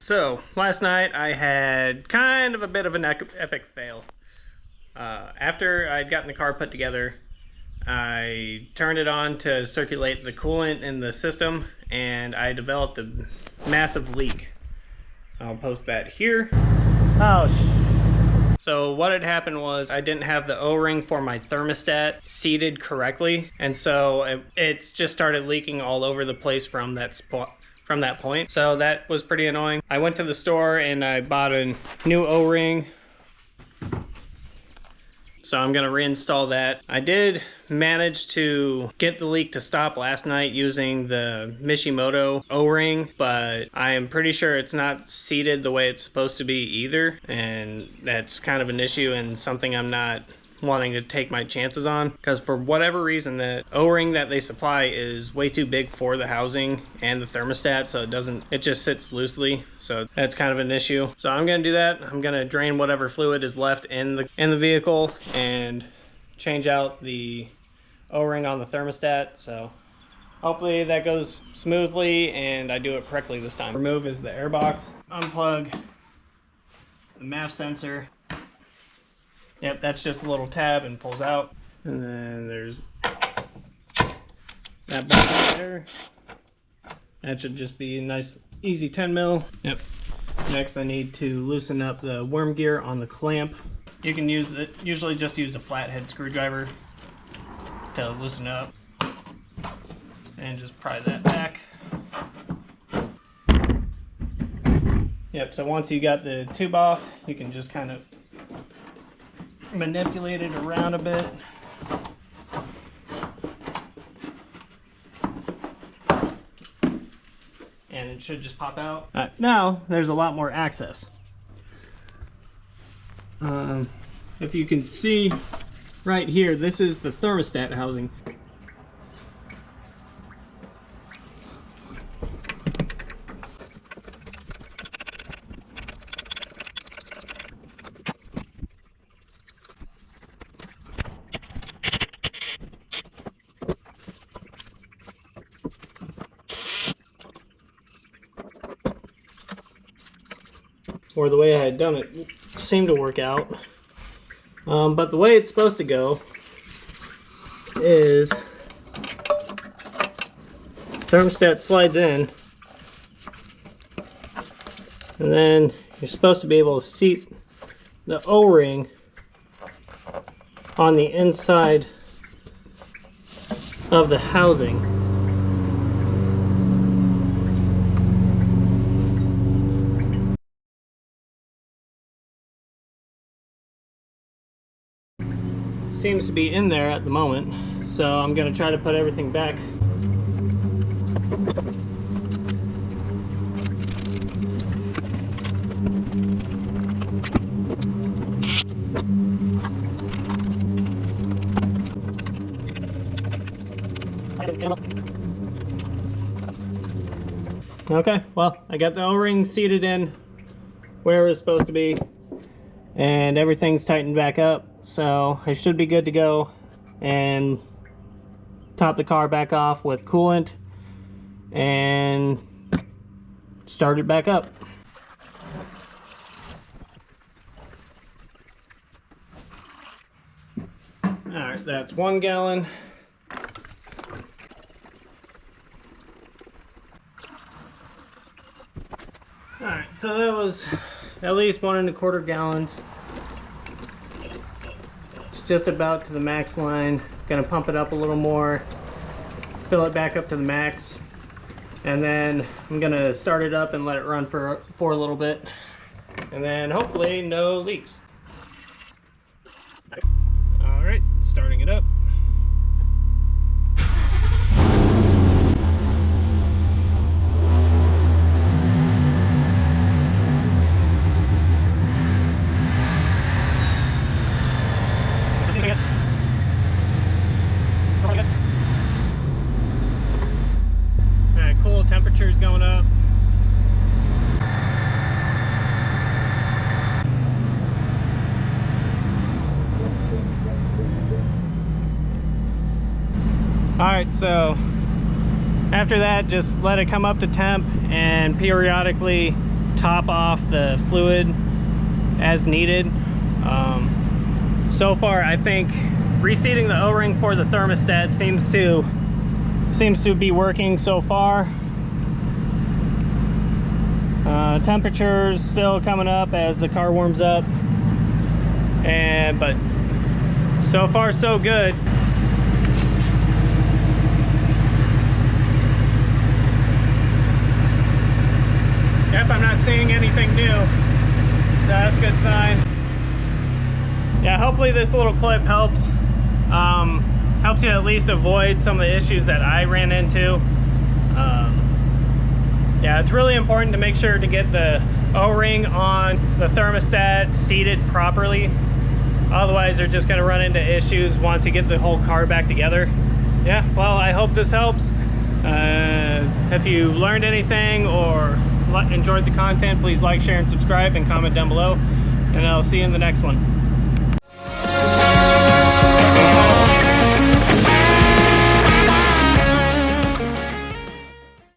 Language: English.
So last night I had kind of a bit of an epic fail. After I'd gotten the car put together, I turned it on to circulate the coolant in the system, and I developed a massive leak. I'll post that here. Ouch. So what had happened was I didn't have the O-ring for my thermostat seated correctly, and so it's just started leaking all over the place from that spot. From that point. So that was pretty annoying. I went to the store and I bought a new O-ring. So I'm gonna reinstall that. I did manage to get the leak to stop last night using the Mishimoto O-ring, but I am pretty sure it's not seated the way it's supposed to be either. And that's kind of an issue and something I'm not wanting to take my chances on, because for whatever reason the O-ring that they supply is way too big for the housing and the thermostat, so it just sits loosely, so that's kind of an issue. So I'm gonna do that. I'm gonna drain whatever fluid is left in the vehicle and change out the O-ring on the thermostat. So hopefully that goes smoothly and I do it correctly this time. Remove is the air box, unplug the MAF sensor. Yep, that's just a little tab and pulls out. And then there's that box right there. That should just be a nice, easy 10 mil. Yep. Next, I need to loosen up the worm gear on the clamp. You can usually just use a flathead screwdriver to loosen it up. And just pry that back. Yep, so once you got the tube off, you can just kind of manipulate it around a bit. And it should just pop out. Now there's a lot more access. If you can see right here, this is the thermostat housing. Or the way I had done it seemed to work out. But the way it's supposed to go is thermostat slides in, and then you're supposed to be able to seat the O-ring on the inside of the housing. Seems to be in there at the moment, so I'm going to try to put everything back. Okay, well, I got the O-ring seated in where it was supposed to be, and everything's tightened back up. So I should be good to go and top the car back off with coolant and start it back up. Alright, that's 1 gallon. Alright, so that was at least 1¼ gallons. Just about to the max line. Gonna pump it up a little more, fill it back up to the max, and then I'm gonna start it up and let it run for a little bit, and then hopefully no leaks. All right, starting it up. Temperature's going up. Alright, so after that, just let it come up to temp and periodically top off the fluid as needed. So far, I think reseating the O-ring for the thermostat seems to be working so far. Temperatures still coming up as the car warms up, but so far so good. Yep, I'm not seeing anything new, so that's a good sign. Yeah, hopefully this little clip helps you at least avoid some of the issues that I ran into. Yeah, it's really important to make sure to get the O-ring on the thermostat seated properly. Otherwise, they're just going to run into issues once you get the whole car back together. Yeah, well, I hope this helps. If you learned anything or enjoyed the content, please like, share, and subscribe, and comment down below. And I'll see you in the next one.